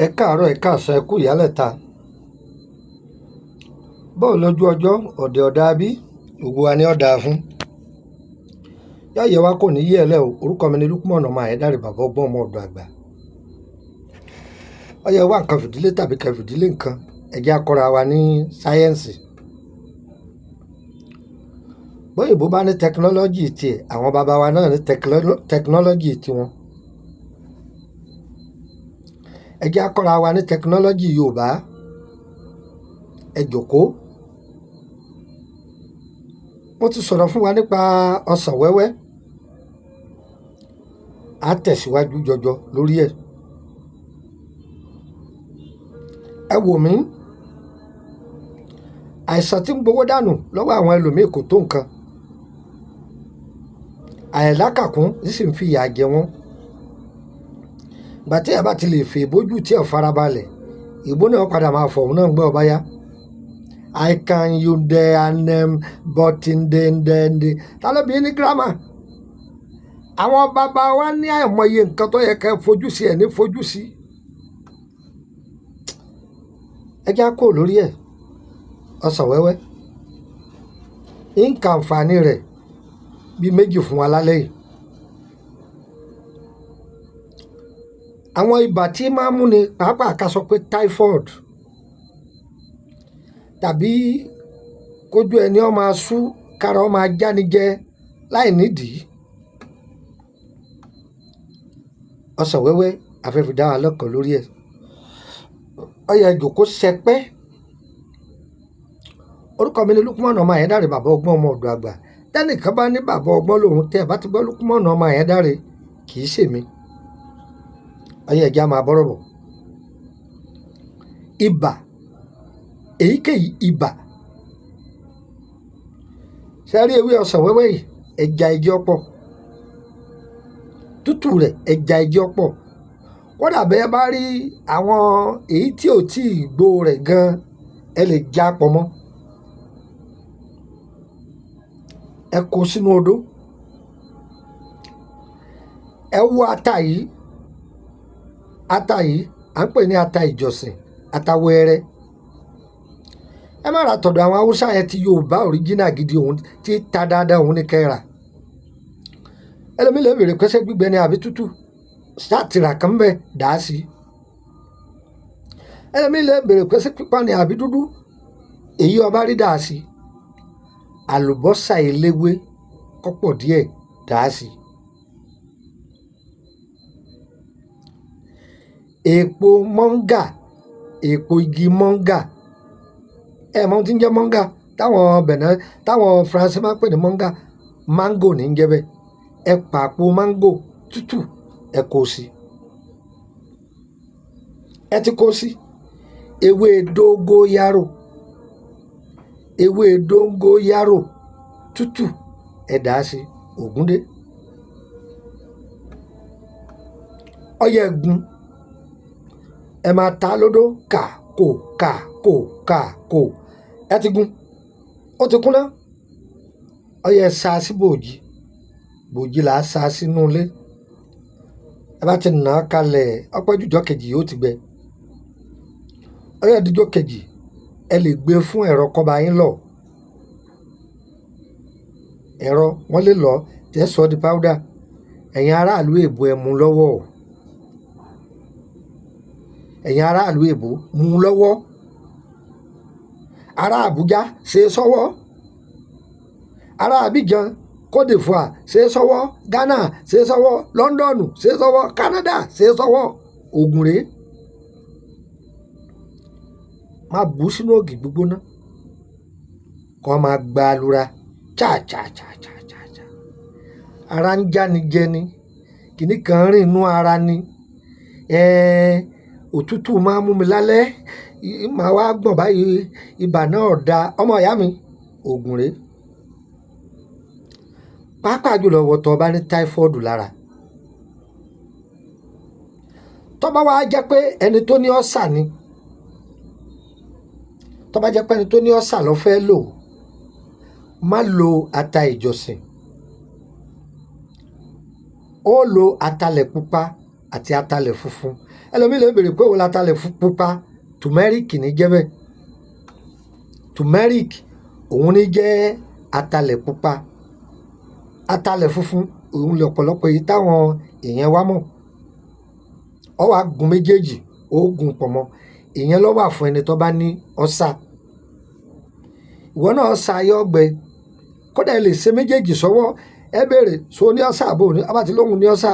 Ẹ káàárọ̀, ẹ káàsán, ẹ kú ìyálẹ̀ta. Báwo lójú ọjọ́? Ọ̀dẹ̀ ọ̀dà bí? Gbogbo wa ni ó dáa fún. Yáyẹ wa kò ní yí ẹlẹ́ o. Orúkọ mi ni Lukman ọmọ Ayédáre, bàbá ọgbọ́n ọmọ ọ̀dọ̀ àgbà. Ó yẹ wá nǹkan fìdílé tàbí kẹ fìdílé nǹkan. Ẹ jẹ́ akọ́ra wa ní sáyẹ́ǹsì. Bóyìnbó bá ní tẹkinọ́lọ́jì tiẹ̀, àwọn bàbá wa náà ní tẹkinọ́lọ́jì tiwọn. Ẹ jẹ́ akọ́ra wa ní tẹkinọ́lọ́jì Yorùbá. Ẹ jókòó. Mo ti sọ̀rọ̀ fún wa nípa ọsàn wẹ́wẹ́. A tẹ̀síwájú jọjọ lórí ẹ̀. Ẹ wò mí. Àìsàn tí ń gbowó dànù lọ́wọ́ àwọn ẹlòmíì kò tó nǹkan. Àìlákàkún sì ń fi ìyà jẹ wọ́n. Ìgbà tí ẹ bá ti lè fè bójú tí ẹ farabalẹ̀, ìbò náà padà máa fọ̀ òun náà ń gbọ́ ọba yá. I can you there and but in the ta ló bí ní gírámà. Àwọn bàbá wa ní àìmọye nǹkan tó yẹ ká fojú sí ẹ̀ ní fojú sí. Ẹ já kó lórí ẹ̀. Ọsàn wẹ́wẹ́. Nǹkan àǹfààní rẹ̀ bí méjì fún wa lálẹ́ yìí. Àwọn ibà tí máa ń múni pàápàá ká sọ pé typhoid tàbí kójú ẹni ó máa sú kára ó máa jáni jẹ láì nídìí. Ọsàn wẹ́wẹ́ afẹ́fẹ́ dá wa lọ́kàn lórí ẹ̀. Ó yẹ jòkó sẹpẹ́. Orúkọ mi ni Lukman ọmọ Ayédáre, bàbá ọgbọ́n ọmọ ọ̀dọ̀ àgbà. Tẹ́nìkan bá ní bàbá ọgbọ́n lòun tẹ́ ẹ bá ti gbọ́ Lukman ọmọ Ayédáre kì í ṣèmi. Ó yẹ ẹja máa bọ́rọ̀ bọ̀. Ibà, èyíkéyìí ibà. Ṣé rí ewé ọsàn wẹ́wẹ́ yìí? Ẹja igi ọ̀pọ̀. Tútù rẹ̀ ẹja igi ọ̀pọ̀. Kódà bẹ́ẹ̀ bá rí àwọn èyí tí ò tí ì gbó rẹ̀ gan, ẹ lè já pọ̀ mọ́. Ẹ kó sínú odó. Ẹ wo ata yìí. Ata yìí à ń pè ní ata ìjọsìn, ata wẹ́rẹ́. Ẹ má ra tọ̀dọ̀ àwọn Haúsá yẹn ti Yorùbá òríjínà gidi òun tí ta dáadáa òun ní kẹ́ra. Ẹlòmíì lè bèrè pé ṣé gbígbẹ ni àbí tútù. Ṣáàtìrà kan bẹ́ẹ̀ dà á sí. Ẹlòmíì lè bèrè pé ṣé pípa ni àbí dúdú. Èyí ọba rí dà á sí. Àlùbọ́sà eléwé kọ́pọ̀ díẹ̀ dà á sí. Èpo mọ́ngà, èpo igi mọ́ngà. Ẹ mọ̀ ohun tí ń jẹ́ mọ́ngà? Táwọn Faransé máa ń pè ní mọ́ngà. Máńgò ní ń jẹ́ bẹ́ẹ̀. Ẹ pàpò máńgò tútù, ẹ kó sí. Ẹ ti kó sí. Ewé dóngóyárò. Ewé dóngóyárò tútù, ẹ dà á sí. Ògúndé. Ó yẹ gun. Ẹ máa ta lódó kà kò. Ẹ ti gun. Ó ti kúnná. Ó yẹ sá sí bòjì. Bòjì là á sá sínú ilé. Ẹ bá ti nà á kalẹ̀, ọpẹ́ jùjọ́ kejì yóò ti gbẹ. Ó yẹ díjọ́ kejì. Ẹ lè gbé fún ẹ̀rọ kọ́ba yín lọ. Ẹ̀rọ wọ́n lè lọ tẹ́ sọ di powder. Ẹ̀yin aráàlú èbó ẹ mú lọ́wọ́. Ẹ̀yin aráàlú èbó mú lọ́wọ́. Ará Àbújá ṣe é sọ́wọ́. Ará Abidjan, Côte d'Ivoire ṣe é sọ́wọ́. Ghana ṣe é sọ́wọ́. London ṣe é sọ́wọ́. Canada ṣe é sọ́wọ́. Ògùn rèé. Má bù sínú ògì gbígbóná. Kọ́ máa gba alura. Cha. Ara ń jáni jẹni. Kìnní kan rìn inú ara ni. Òtútù máa ń mú mi lálẹ́. Màá wá gbọ̀n báyìí. Ibà náà da. Ọmọ ìyá mi. Ògùn rèé. Pàápàá jùlọ wọ̀tọ̀ bá ní typhoid lára. Tó bá wá jẹ́ pé ẹni tó ní ọ́sà ni. Tó bá jẹ́ pé ẹni tó ní ọ́sà ló fẹ́ lò. Má lo ata ìjọsìn. Ó lo atalẹ̀ pupa àti atalẹ̀ funfun. Ẹlòmíì lè béèrè pé òun latalẹ̀ pupa, turmeric ní jẹ́ bẹ́ẹ̀. Turmeric òun ní jẹ́ atalẹ̀ pupa. Atalẹ̀ funfun òun lè ọ̀pọ̀lọpọ̀ èyí táwọn èèyàn wá mọ̀. Ó wá gun méjèèjì, ó gun pọ̀ mọ́. Ìyẹn ló wà fún ẹni tó bá ní ọ́sà. Ìwọ náà ọ̀sà ayọ́ ọgbẹ. Kódà ẹ lè ṣe méjèèjì sọ́wọ́. Ẹ béèrè so ní ọ́sà àbò ní abá ti lóhun ní ọ́sà.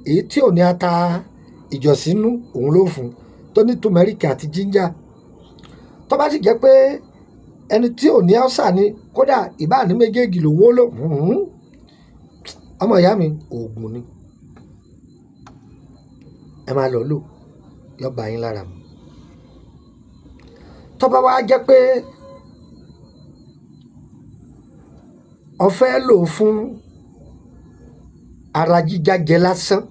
Èyí tí ò ní ata ìjọ̀sínú òun ló fún tó ní turmeric àti ginger. Tó bá sì jẹ́ pé ẹni tí ò ní ọ́sà ni kódà ìbá ní méjèèjì lòun ó lò. Ọmọ ìyá mi oògùn ni. Ẹ máa lọ lò yọ bá yín lára mu. Tó bá wá jẹ́ pé o fẹ́ lò fún ara jíjájẹ lásán,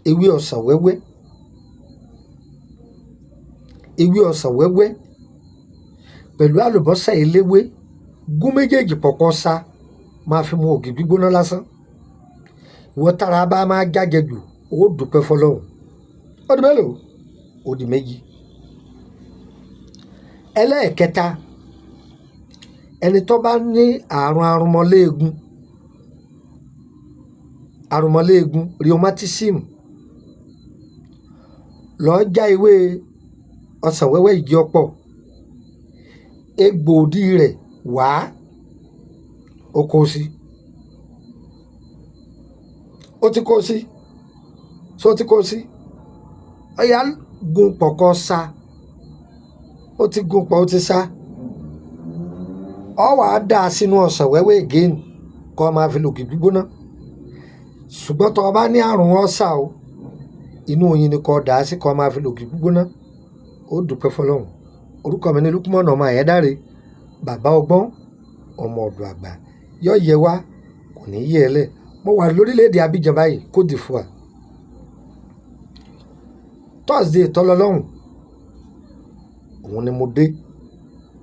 ewé ọsàn wẹ́wẹ́, ewé ọsàn wẹ́wẹ́ pẹ̀lú àlùbọ́sà eléwé, gún méjèèjì pọ̀ kó sá, máa fi mu ògì gbígbóná lásán. Ìwọ tára bá máa jájẹ jù ó dúpẹ́ fọlọ́run. Ó di mélòó? Ó di méjì. Ẹlẹ́ẹ̀kẹta, ẹni tó bá ní àrùn arúmọléegun rheumatism, lọ́ọ́ já ewé ọsàn wẹ́wẹ́ ìjì ọ̀pọ̀, egbò òdì rẹ̀ wá ó kó sí. Ó ti kó sí. So ti kó sí. Ọ̀yà gun pọ̀ kó sá. Ó ti gun pọ̀ ó ti sá. Ọ wàá dà sínú ọsàn wẹ́wẹ́ again kó máa fi lògì gbígbóná. Ṣùgbọ́n tó o bá ní àrùn ọ́sà o, inú oyin ni kó dà á sí kó máa fi lògì gbígbóná. Ó dúpẹ́ fọlọ́run. Orúkọ mi ni Lukman ọmọ Ayédáre, bàbá ọgbọ́n, ọmọ ọ̀dọ̀ àgbà. Yọ yẹ wá kò ní yẹ ẹ lẹ̀. Mo wà lórílẹ̀‐èdè Abidjan báyìí, Côte d'Ivoire. Thursday tọ́lọ́lọ́hùn òun ni mo dé.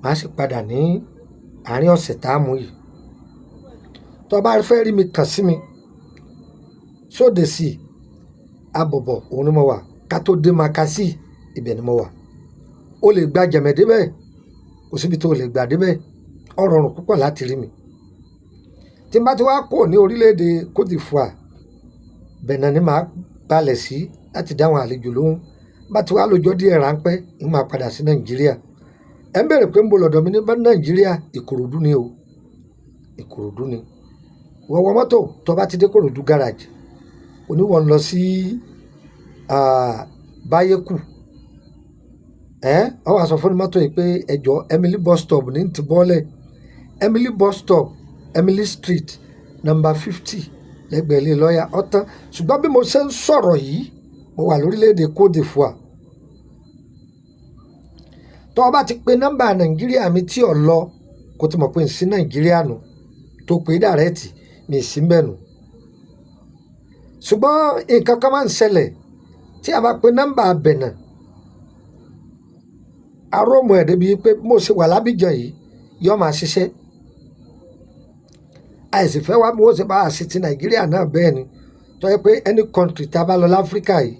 Màá sì padà ní àárín ọ̀sẹ̀ tá a mú yìí. Tó bá fẹ́ rí mi kàn sí mi sóde sí Abọ̀bọ̀ òun ni mo wà. Ká tó dé Makasí ibẹ̀ ni mo wà. O lè gba Jẹ̀mẹ̀ débẹ̀, kò síbi tó lè gbà débẹ̀. Ó rọrùn púpọ̀ láti rí mi. Tí n bá ti wá kúrò ní orílẹ̀-èdè Côte d'Ivoire, Benin ni màá balẹ̀ sí láti dáhùn àlejò lóhùn. Bá ti wá lọ́jọ́ díẹ̀ ráńpẹ́ ń máa padà sí Nàìjíríà. Ẹ ń béèrè pé ń bo lọ́dọ̀ mi ní Nàìjíríà, Ìkòròdú ni o. Ìkòròdú ni. Wọ̀wọ̀ mọ́tò tó bá ti dé Ìkòròdú garage, oníwọ̀n lọ sí Báyékù. Ọ wá sọ fún mọ́tò yìí pé ẹjọ́ Emily bus stop ní ti bọ́lẹ̀. Emily bus stop, Emily street number 50 lẹ́gbẹ̀ẹ́ ilé lọ́ọ̀yà ọ̀tán. Ṣùgbọ́n bí mo ṣe ń sọ̀rọ̀ yìí, mo wà lórílẹ̀‐èdè Côte d'Ivoire. Tó o bá ti pe nọ́mbà Nàìjíríà mi tí ò lọ, kó ti mọ̀ pé ń sí Nàìjíríà nù. Tó pe dàrẹ́tì mi sí ń bẹ̀ nù. Ṣùgbọ́n nǹkan kan máa ń ṣẹlẹ̀ tí a bá pe nọ́mbà Benin. Aróòmù ẹ̀ débi pé mo ṣe wà lábíjan yìí yóò máa ṣiṣẹ́. Àìsí fẹ́ wá bó ṣe bá a sí ti Nàìjíríà náà bẹ́ẹ̀ ni. Tó yẹ pé any country tá a bá lọ láfíríkà yìí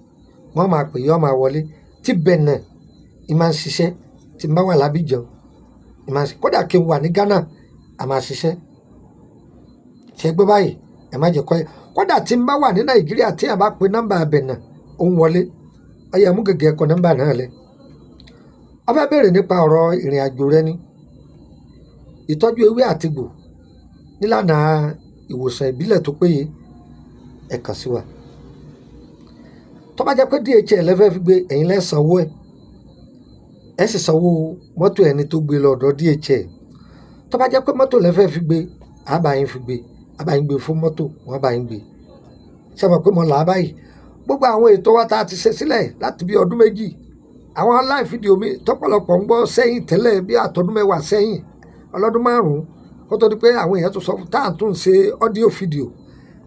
wọ́n máa pè yóò máa wọlé. Tí Benin ì máa ń ṣiṣẹ́. Tí n bá wà lábíjan ì máa ń ṣiṣẹ́. Kódà kí n wà ní Ghana a máa ṣiṣẹ́. Ṣé gbé báyìí ẹ má jẹ́ kọ́ ẹ. Kódà tí n bá wà ní Nàìjíríà tí a bá pe nọ́mbà Benin ó ń wọlé. Ó yẹ mú gègé ẹ̀kọ́ nọ́mbà náà lẹ̀. Ó fẹ́ béèrè nípa ọ̀rọ̀ ìrìn àjò rẹ ni. Ìtọ́jú ewé àtegbò nílànà ìwòsàn ìbílẹ̀ tó péye, ẹ kàn sí wa. Tó bá jẹ́ pé DHL lẹ fẹ́ fi gbé, ẹ̀yin lẹ sanwó ẹ̀. Ẹ sì sanwó mọ́tò ẹni tó gbé lọ ọ̀dọ̀ DHL. Tó bá jẹ́ pé mọ́tò lẹ fẹ́ fi gbé, a bá yín fi gbé. A bá yín gbé fún mọ́tò, wọ́n bá yín gbé. Ṣé mọ̀ pé mo là á báyìí? Gbogbo àwọn ètò wa tá a ti ṣe sílẹ̀ láti bí ọdún méjì. Àwọn live fídíò mi tọ́pọ̀lọpọ̀ ń gbọ́ sẹ́yìn tẹ́lẹ̀ bí àtọ́dún mẹ́wàá sẹ́yìn, ọlọ́dún márùn-ún. Kó tó di pé àwọn èèyàn tó sọ fún táà tún ṣe ọ́díò fídíò.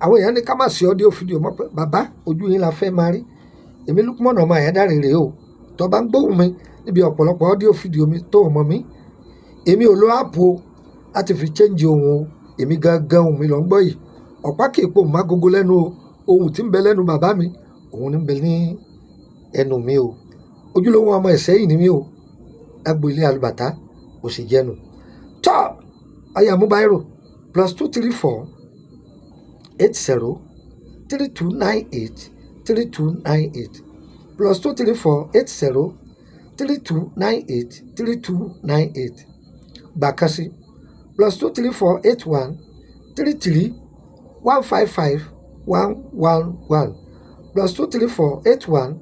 Àwọn èèyàn ní ká má ṣe ọ́díò fídíò mọ́ pé bàbá ojú yín la fẹ́ máa rí. Èmi Lukman ọmọ Ayédáre rèé o. Tó bá ń gbóhùn mi níbi ọ̀pọ̀lọpọ̀ ọ́díò fídíò mi tó mọ̀ mí. Èmi ò lo áàpù o láti fi change ohun o. Èmi gangan ohun mi lọ ń gbọ́ yìí. Ọ̀pá kì í pò má gogo lẹ́nu o. ohun tí ń bẹ lẹ́nu bàbá mi òun ní ń bẹ ní ẹnu mi o ojúlówó ọmọ Ìṣẹ́yìn ni mí o agbo ilé alùbàtà ò sì jẹnu tọ́ ọyà mobile +234 80 3298 3298 +234 80 3298 3298 gbàkásí +234 81 33 155 111 +234 81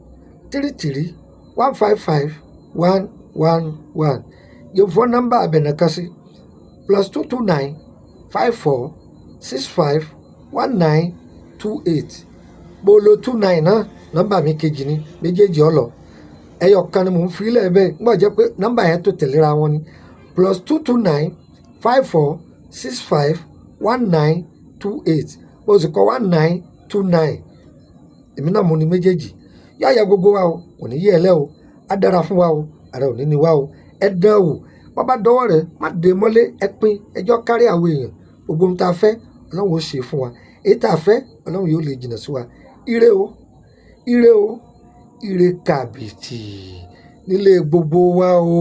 33 155 111 your phone number abenakasi +229 54 65 1928 bolo 29 náà nọ́mbà mi kejì ni méjèèjì ọlọ ẹyọ kan ni mò ń fi lẹ bẹ́ẹ̀ nígbà jẹ́ pé nọ́mbà yẹn tó tẹ̀léra wọn ni +229 54 65 1928 bó sì kọ 1929 èmi náà mo ní méjèèjì yáyà gbogbo wa o kò ní yé ẹ lẹ́ o á dára fún wa o àrà ò ní ní wa o ẹ dán wò wọ́n bá dọwọ́ rẹ̀ má dé mọ́lé ẹ pín ẹjọ́ kárí àwọn èèyàn gbogbo ohun tá a fẹ́ ọlọ́run ó ṣe fún wa èyí tá a fẹ́ ọlọ́run yóò lè jìnnà sí wa ire o ire o ire kàbìtì nílé gbogbo wa o.